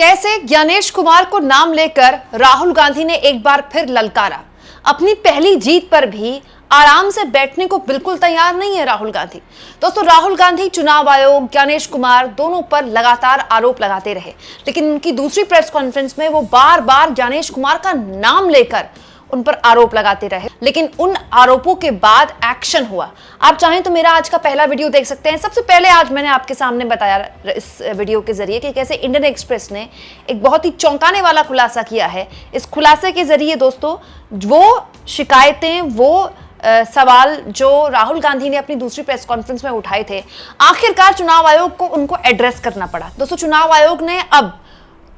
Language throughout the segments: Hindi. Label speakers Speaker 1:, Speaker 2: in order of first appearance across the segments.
Speaker 1: कैसे ज्ञानेश कुमार को नाम लेकर राहुल गांधी ने एक बार फिर ललकारा। अपनी पहली जीत पर भी आराम से बैठने को बिल्कुल तैयार नहीं है राहुल गांधी। दोस्तों, राहुल गांधी चुनाव आयोग, ज्ञानेश कुमार दोनों पर लगातार आरोप लगाते रहे, लेकिन उनकी दूसरी प्रेस कॉन्फ्रेंस में वो बार बार ज्ञानेश कुमार का नाम लेकर उन पर आरोप लगाते रहे, लेकिन उन आरोपों के बाद एक्शन हुआ। आप चाहें तो मेरा आज का पहला वीडियो देख सकते हैं। सबसे पहले आज मैंने आपके सामने बताया इस वीडियो के जरिए कि कैसे इंडियन एक्सप्रेस ने एक बहुत ही चौंकाने वाला खुलासा किया है। इस खुलासे के जरिए दोस्तों वो शिकायतें, वो सवाल जो राहुल गांधी ने अपनी दूसरी प्रेस कॉन्फ्रेंस में उठाए थे, आखिरकार चुनाव आयोग को उनको एड्रेस करना पड़ा। दोस्तों, चुनाव आयोग ने अब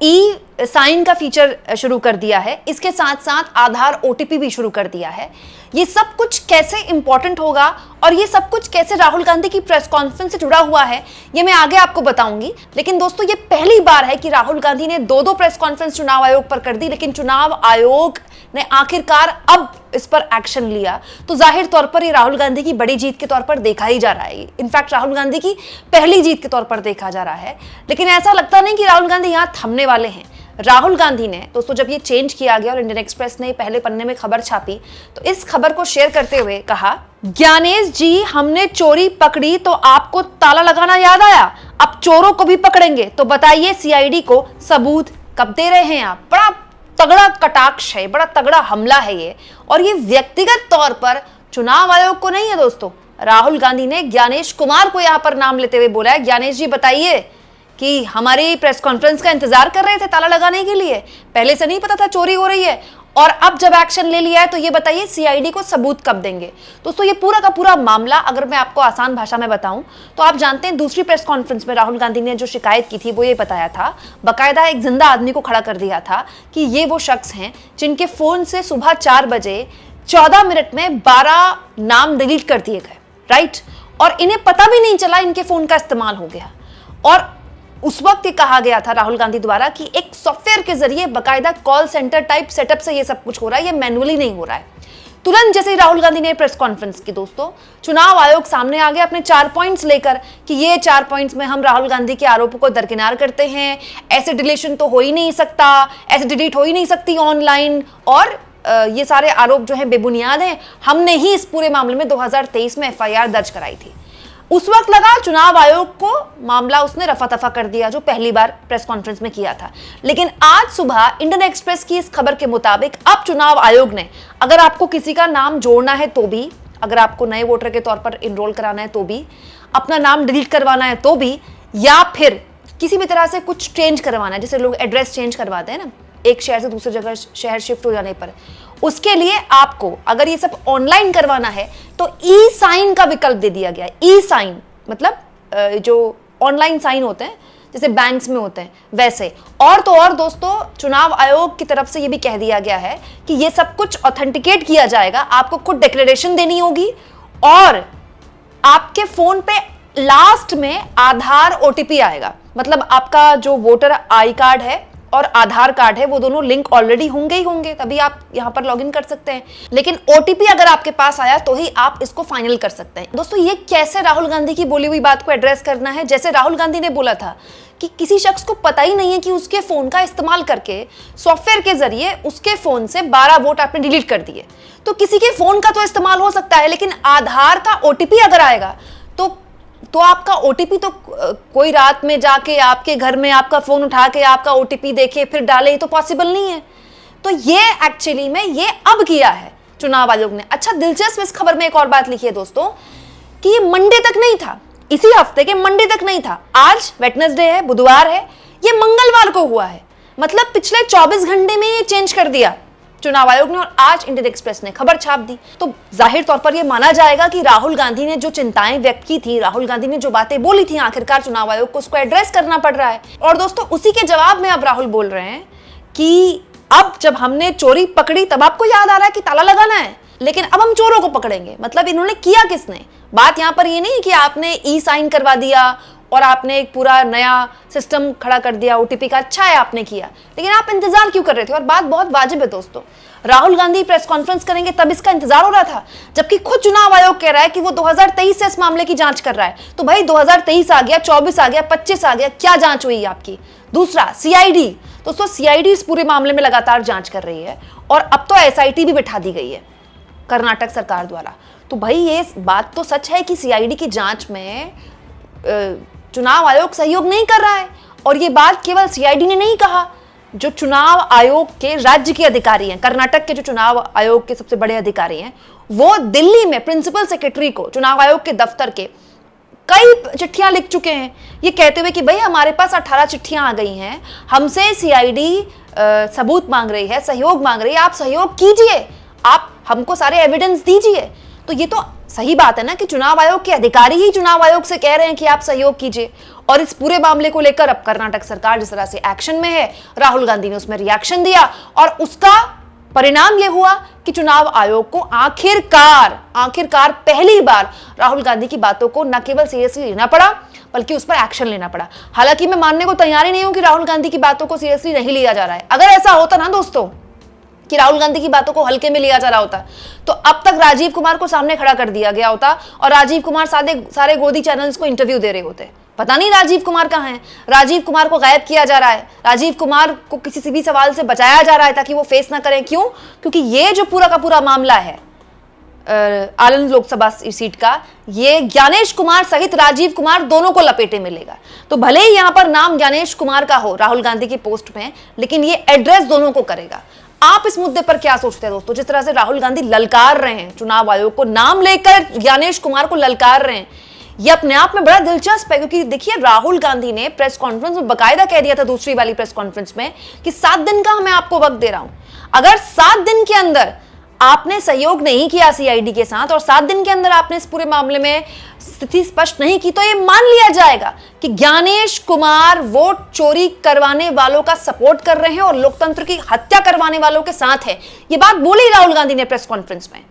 Speaker 1: ई साइन का फीचर शुरू कर दिया है, इसके साथ साथ आधार ओटीपी भी शुरू कर दिया है। ये सब कुछ कैसे इंपॉर्टेंट होगा और ये सब कुछ कैसे राहुल गांधी की प्रेस कॉन्फ्रेंस से जुड़ा हुआ है, ये मैं आगे आपको बताऊंगी। लेकिन दोस्तों, ये पहली बार है कि राहुल गांधी ने दो प्रेस कॉन्फ्रेंस चुनाव आयोग पर कर दी, लेकिन चुनाव आयोग ने आखिरकार अब इस पर एक्शन लिया। तो जाहिर तौर पर ये राहुल गांधी की बड़ी जीत के तौर पर देखा ही जा रहा है। इनफैक्ट राहुल गांधी की पहली जीत के तौर पर देखा जा रहा है। लेकिन ऐसा लगता नहीं कि राहुल गांधी यहां थमने वाले हैं। राहुल गांधी ने दोस्तों, जब ये चेंज किया गया और इंडियन एक्सप्रेस ने पहले पन्ने में खबर छापी, तो इस खबर को शेयर करते हुए कहा, ज्ञानेश जी, हमने चोरी पकड़ी तो आपको ताला लगाना याद आया। अब चोरों को भी पकड़ेंगे, तो बताइए सीआईडी को सबूत कब दे रहे हैं आप। बड़ा तगड़ा कटाक्ष है, बड़ा तगड़ा हमला है ये, और ये व्यक्तिगत तौर पर चुनाव आयोग को नहीं है दोस्तों। राहुल गांधी ने ज्ञानेश कुमार को यहां पर नाम लेते हुए बोला है, ज्ञानेश जी बताइए कि हमारी प्रेस कॉन्फ्रेंस का इंतजार कर रहे थे ताला लगाने के लिए, पहले से नहीं पता था चोरी हो रही है, और अब जब एक्शन ले लिया है तो ये बताइए सीआईडी को सबूत कब देंगे। दोस्तों, ये पूरा का पूरा मामला अगर मैं आपको आसान भाषा में बताऊं तो आप जानते हैं, दूसरी प्रेस कॉन्फ्रेंस में राहुल गांधी ने जो शिकायत की थी वो ये बताया था, बाकायदा एक जिंदा आदमी को खड़ा कर दिया था कि ये वो शख्स हैं जिनके फोन से सुबह 4 बजे 14 मिनट में 12 नाम डिलीट कर दिए गए, राइट, और इन्हें पता भी नहीं चला इनके फोन का इस्तेमाल हो गया। और उस वक्त ये कहा गया था राहुल गांधी द्वारा कि एक सॉफ्टवेयर के जरिए बाकायदा कॉल सेंटर टाइप सेटअप से ये सब कुछ हो रहा है, ये मैनुअली नहीं हो रहा है। तुरंत जैसे ही राहुल गांधी ने प्रेस कॉन्फ्रेंस की दोस्तों, चुनाव आयोग सामने आ गया अपने 4 पॉइंट्स लेकर कि ये 4 पॉइंट्स में हम राहुल गांधी के आरोपों को दरकिनार करते हैं। ऐसे डिलीशन तो हो ही नहीं सकता, ऐसे डिलीट हो ही नहीं सकती ऑनलाइन, और ये सारे आरोप जो हैं बेबुनियाद हैं। हमने ही इस पूरे मामले में 2023 में एफआईआर दर्ज कराई थी। उस वक्त लगा चुनाव आयोग को मामला उसने रफा दफा कर दिया, जो पहली बार प्रेस कॉन्फ्रेंस में किया था। लेकिन आज सुबह इंडियन एक्सप्रेस की इस खबर के मुताबिक अब चुनाव आयोग ने, अगर आपको किसी का नाम जोड़ना है तो भी, अगर आपको नए वोटर के तौर पर इनरोल कराना है तो भी, अपना नाम डिलीट करवाना है तो भी, या फिर किसी भी तरह से कुछ चेंज करवाना है, जैसे लोग एड्रेस चेंज करवाते हैं ना, एक शहर से दूसरे जगह शहर शिफ्ट हो जाने पर, उसके लिए आपको अगर ये सब ऑनलाइन करवाना है तो ई साइन का विकल्प दे दिया गया है। ई साइन मतलब जो ऑनलाइन साइन होते हैं जैसे बैंक्स में होते हैं वैसे। और तो और दोस्तों, चुनाव आयोग की तरफ से ये भी कह दिया गया है कि ये सब कुछ ऑथेंटिकेट किया जाएगा, आपको खुद डिक्लेरेशन देनी होगी, और आपके फोन पे लास्ट में आधार ओटीपी आएगा। मतलब आपका जो वोटर आई कार्ड है और आधार कार्ड है, वो दोनों लिंक ऑलरेडी होंगे ही होंगे, तभी आप यहां पर लॉगिन कर सकते हैं। लेकिन ओटीपी अगर आपके पास आया तो ही आप इसको फाइनल कर सकते हैं। दोस्तों, ये कैसे राहुल गांधी की बोली हुई बात को एड्रेस करना है? जैसे राहुल गांधी ने बोला था कि किसी शख्स को पता ही नहीं है कि उसके फोन का इस्तेमाल करके सॉफ्टवेयर के जरिए उसके फोन से 12 वोट आपने डिलीट कर दिए। तो किसी के फोन का तो इस्तेमाल हो सकता है, लेकिन आधार का ओटीपी अगर आएगा तो आपका ओटीपी तो कोई रात में जाके आपके घर में आपका फोन उठा के आपका ओटीपी देखे फिर डाले, ये तो पॉसिबल नहीं है। तो ये एक्चुअली में ये अब किया है चुनाव आयोग ने। अच्छा, दिलचस्प इस खबर में एक और बात लिखी है दोस्तों कि ये मंडे तक नहीं था, इसी हफ्ते के मंडे तक नहीं था। आज वेडनेसडे है, बुधवार है, ये मंगलवार को हुआ है। मतलब पिछले 24 घंटे में ये चेंज कर दिया चुनाव आयोग ने, और आज इंडियन एक्सप्रेस ने खबर छाप दी। तो जाहिर तौर पर यह माना जाएगा कि राहुल गांधी ने जो चिंताएं व्यक्त की थी, राहुल गांधी ने जो बातें बोली थी, आखिरकार चुनाव आयोग को उसको एड्रेस करना पड़ रहा है। और दोस्तों, उसी के जवाब में अब राहुल बोल रहे हैं कि अब जब हमने चोरी पकड़ी तब आपको याद आ रहा है कि ताला लगाना है, लेकिन अब हम चोरों को पकड़ेंगे। मतलब इन्होंने किया किसने? बात यहां पर ये नहीं कि आपने ई साइन करवा दिया और आपने एक पूरा नया सिस्टम खड़ा कर दिया ओटीपी का, अच्छा है आपने किया, लेकिन आप इंतजार क्यों कर रहे थे? और बात बहुत वाजिब है दोस्तों, राहुल गांधी प्रेस कॉन्फ्रेंस करेंगे तब इसका इंतजार हो रहा था, जबकि खुद चुनाव आयोग कह रहा है कि वो 2023 से इस मामले की जांच कर रहा है। तो भाई 2023 आ गया, 24 आ गया, 25 आ गया, क्या जांच हुई आपकी? दूसरा सीआईडी, दोस्तों सीआईडी इस पूरे मामले में लगातार जांच कर रही है और अब तो एसआईटी भी बिठा दी गई है कर्नाटक सरकार द्वारा। तो भाई ये बात तो सच है कि सीआईडी की जांच में चुनाव आयोग सहयोग नहीं कर रहा है। और ये बात केवल सीआईडी ने नहीं कहा, जो चुनाव आयोग के राज्य के अधिकारी हैं, कर्नाटक के जो चुनाव आयोग के सबसे बड़े अधिकारी हैं, वो दिल्ली में प्रिंसिपल सेक्रेटरी को चुनाव आयोग के दफ्तर के कई चिट्ठियां लिख चुके हैं, ये कहते हुए कि भाई हमारे पास 18 चिट्ठियां आ गई हैं, हमसे सीआईडी सबूत मांग रही है, सहयोग मांग रही है, आप सहयोग कीजिए, आप हमको सारे एविडेंस दीजिए। तो ये तो सही बात है ना कि चुनाव आयोग के अधिकारी ही चुनाव आयोग से कह रहे हैं कि आप सहयोग कीजिए। और इस पूरे मामले को लेकर अब कर्नाटक सरकार जिस तरह से एक्शन में है, राहुल गांधी ने उसमें रिएक्शन दिया और उसका परिणाम यह हुआ कि चुनाव आयोग को आखिरकार पहली बार राहुल गांधी की बातों को न केवल सीरियसली लेना पड़ा बल्कि उस पर एक्शन लेना पड़ा। हालांकि मैं मानने को तैयार ही नहीं हूं कि राहुल गांधी की बातों को सीरियसली नहीं लिया जा रहा है। अगर ऐसा होता ना दोस्तों कि राहुल गांधी की बातों को हल्के में लिया जा रहा होता तो अब तक राजीव कुमार को सामने खड़ा कर दिया गया होता और राजीव कुमार सारे गोदी चैनल्स को इंटरव्यू दे रहे होते। पता नहीं राजीव कुमार कहाँ हैं, राजीव कुमार को गायब किया जा रहा है, राजीव कुमार को किसी से भी सवाल से बचाया जा रहा है ताकि वो फेस ना करें। क्यों? क्योंकि ये जो पूरा का पूरा मामला है आनंद लोकसभा सीट का, ये ज्ञानेश कुमार सहित राजीव कुमार दोनों को लपेटे मिलेगा। तो भले ही यहां पर नाम ज्ञानेश कुमार का हो राहुल गांधी की पोस्ट में, लेकिन ये एड्रेस दोनों को करेगा। आप इस मुद्दे पर क्या सोचते हैं दोस्तों? जिस तरह से राहुल गांधी ललकार रहे हैं चुनाव आयोग को, नाम लेकर ज्ञानेश कुमार को ललकार रहे हैं, ये अपने आप में बड़ा दिलचस्प है। क्योंकि देखिए राहुल गांधी ने प्रेस कॉन्फ्रेंस में बकायदा कह दिया था, दूसरी वाली प्रेस कॉन्फ्रेंस में, कि 7 दिन का मैं आपको वक्त दे रहा हूं, अगर 7 दिन के अंदर आपने सहयोग नहीं किया सीआईडी के साथ और 7 दिन के अंदर आपने इस पूरे मामले में स्थिति स्पष्ट नहीं की, तो ये मान लिया जाएगा कि ज्ञानेश कुमार वोट चोरी करवाने वालों का सपोर्ट कर रहे हैं और लोकतंत्र की हत्या करवाने वालों के साथ है। ये बात बोली राहुल गांधी ने प्रेस कॉन्फ्रेंस में।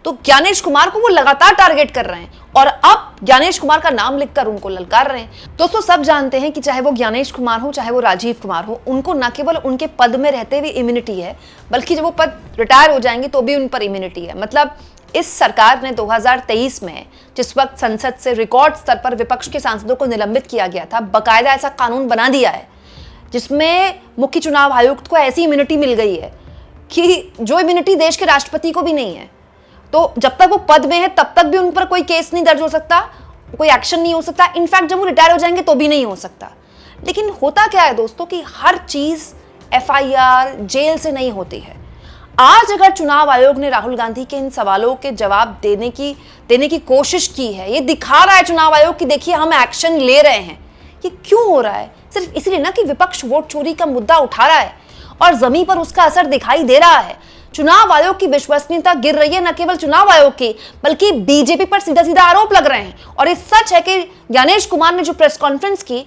Speaker 1: तो ज्ञानेश कुमार को वो लगातार टारगेट कर रहे हैं और अब ज्ञानेश कुमार का नाम लिखकर उनको ललकार रहे हैं। दोस्तों सब जानते हैं कि चाहे वो ज्ञानेश कुमार हो चाहे वो राजीव कुमार हो, उनको न केवल उनके पद में रहते हुए इम्यूनिटी है, बल्कि जब वो पद रिटायर हो जाएंगे तो भी उन पर इम्यूनिटी है। मतलब इस सरकार ने 2023 में जिस वक्त संसद से रिकॉर्ड स्तर पर विपक्ष के सांसदों को निलंबित किया गया था, बकायदा ऐसा कानून बना दिया है जिसमें मुख्य चुनाव आयुक्त को ऐसी इम्यूनिटी मिल गई है कि जो इम्यूनिटी देश के राष्ट्रपति को भी नहीं है। तो जब तक वो पद में है तब तक भी उन पर कोई केस नहीं दर्ज हो सकता, कोई एक्शन नहीं हो सकता, इनफैक्ट जब वो रिटायर हो जाएंगे तो भी नहीं हो सकता। लेकिन होता क्या है दोस्तों कि हर चीज एफआईआर जेल से नहीं होती है। आज अगर चुनाव आयोग ने राहुल गांधी के इन सवालों के जवाब देने की कोशिश की है, ये दिखा रहा है चुनाव आयोग कि देखिए हम एक्शन ले रहे हैं। ये क्यों हो रहा है? सिर्फ इसलिए ना कि विपक्ष वोट चोरी का मुद्दा उठा रहा है और जमीन पर उसका असर दिखाई दे रहा है। चुनाव आयोग की विश्वसनीयता गिर रही है, न केवल चुनाव आयोग की बल्कि बीजेपी पर सीधा सीधा आरोप लग रहे हैं। और ये सच है कि ज्ञानेश कुमार ने जो प्रेस कॉन्फ्रेंस की,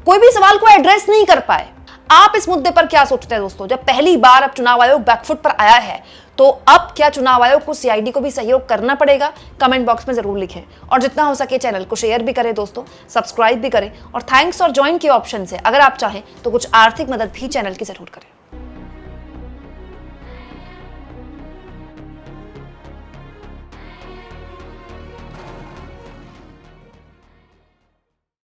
Speaker 1: कोई भी सवाल को एड्रेस नहीं कर पाए। आप इस मुद्दे पर क्या सोचते हैं दोस्तों? जब पहली बार अब चुनाव आयोग बैकफुट पर आया है, तो अब क्या चुनाव आयोग को सीआईडी को भी सहयोग करना पड़ेगा? कमेंट बॉक्स में जरूर लिखें और जितना हो सके चैनल को शेयर भी करें दोस्तों, सब्सक्राइब भी करें और थैंक्स और ज्वाइन के ऑप्शन से अगर आप चाहें तो कुछ आर्थिक मदद भी चैनल की जरूर करें।